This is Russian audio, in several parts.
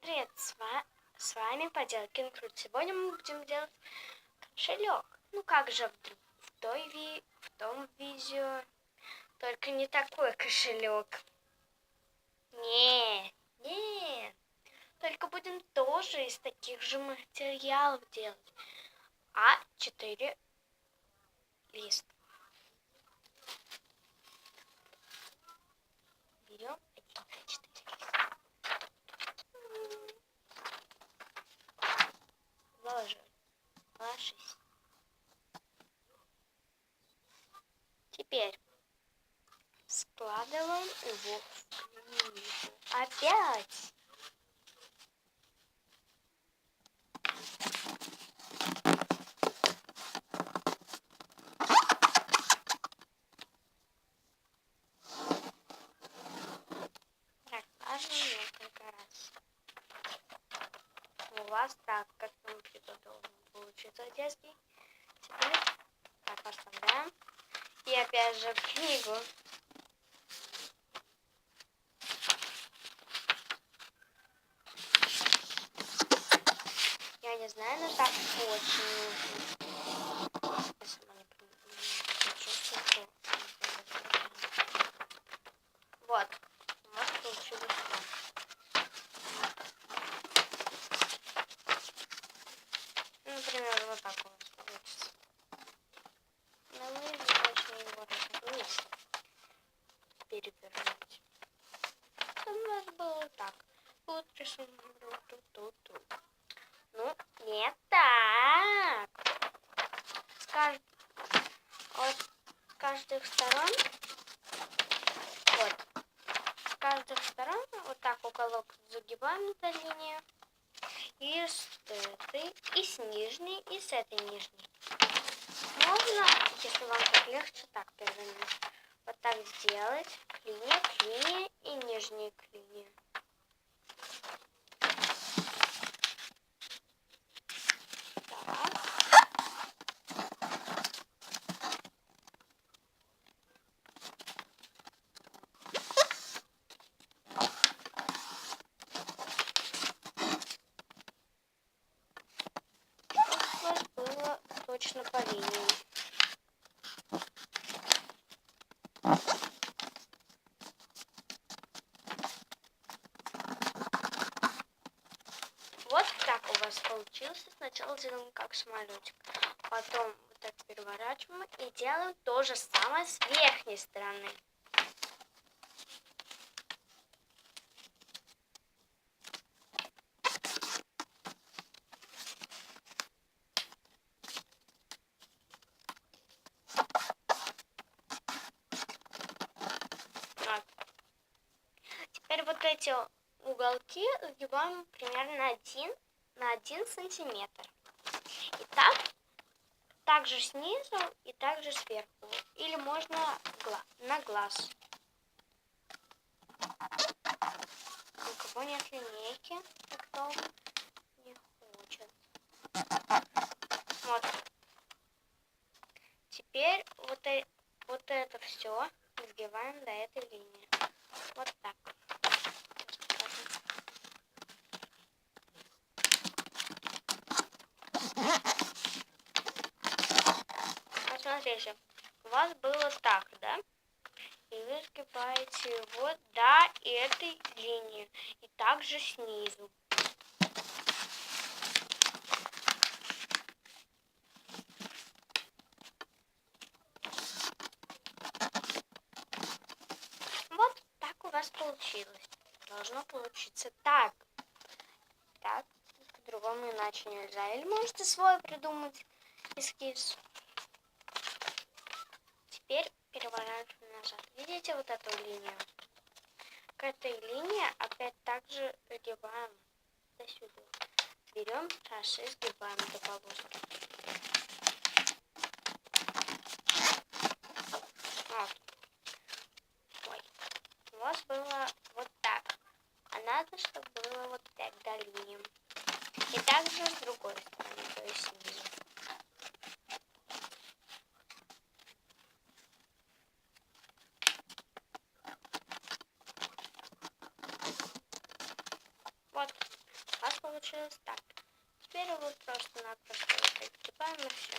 Всем привет! С вами Поделки Инкрут. Сегодня мы будем делать кошелек. Ну как же в том видео, только не такой кошелек. Не, только будем тоже из таких же материалов делать. А4 лист. Берем А4 лист. Ложись. Теперь складываем его в книгу. Опять. Рассказываем несколько раз. У вас так, как нам должен получиться детский. Теперь так оставляем. И опять же в книгу. Я не знаю, но так очень нужно. Я сама не почувствую. Вот. У нас получилось. Например, вот так у нас получится. Но мы должны его развернуть. Перевернуть. У нас было так. Вот рисуем. Ну, не так. С каждых сторон. Вот. С каждых сторон вот так уголок загибаем до линии. И с этой, и с нижней, и с этой нижней. Можно, если вам так легче, так перевернуть. Вот так сделать. К линии и нижней к линии. Было точно по линии. Вот так у вас получился. Сначала делаем как самолетик, потом вот так переворачиваем и делаем то же самое с верхней стороны. Теперь вот эти уголки сгибаем примерно на 1 сантиметр. И также снизу и также сверху. Или можно на глаз. У кого нет линейки, кто не хочет. Вот. Теперь вот это все сгибаем до этой линии. Вот так. Посмотрите, у вас было так, да? И вы сгибаете его до этой линии. И также снизу. Вот так у вас получилось. Должно получиться так. Так, по-другому иначе нельзя. Или можете свой придумать эскиз. Теперь переворачиваем назад. Видите вот эту линию? К этой линии опять также сгибаем до сюда. Берем и сгибаем до полоски. Вот. Ой. У вас было вот так. А надо, чтобы было вот так до линии. И также с другой стороны, то есть снизу. Вот. У вас получилось так. Теперь вы просто-напросто вот огибаем и все.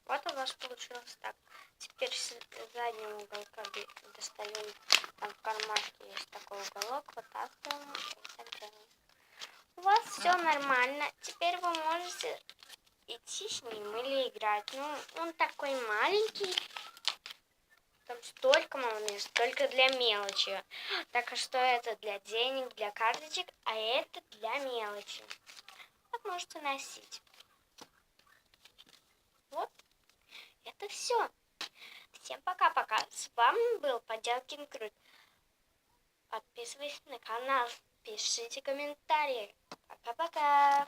Вот у вас получилось так. Теперь с заднего уголка достаем, там в кармашке есть такой уголок, вытаскиваем и так делаем. У вас все нормально. Теперь вы можете идти с ним или играть. Ну, он такой маленький. Там столько мало места, только для мелочи. Так что это для денег, для карточек, а это для мелочи. Так можете носить. Вот, это все. Всем пока-пока. С вами был Поделкин Крут. Подписывайтесь на канал, пишите комментарии. Пока-пока.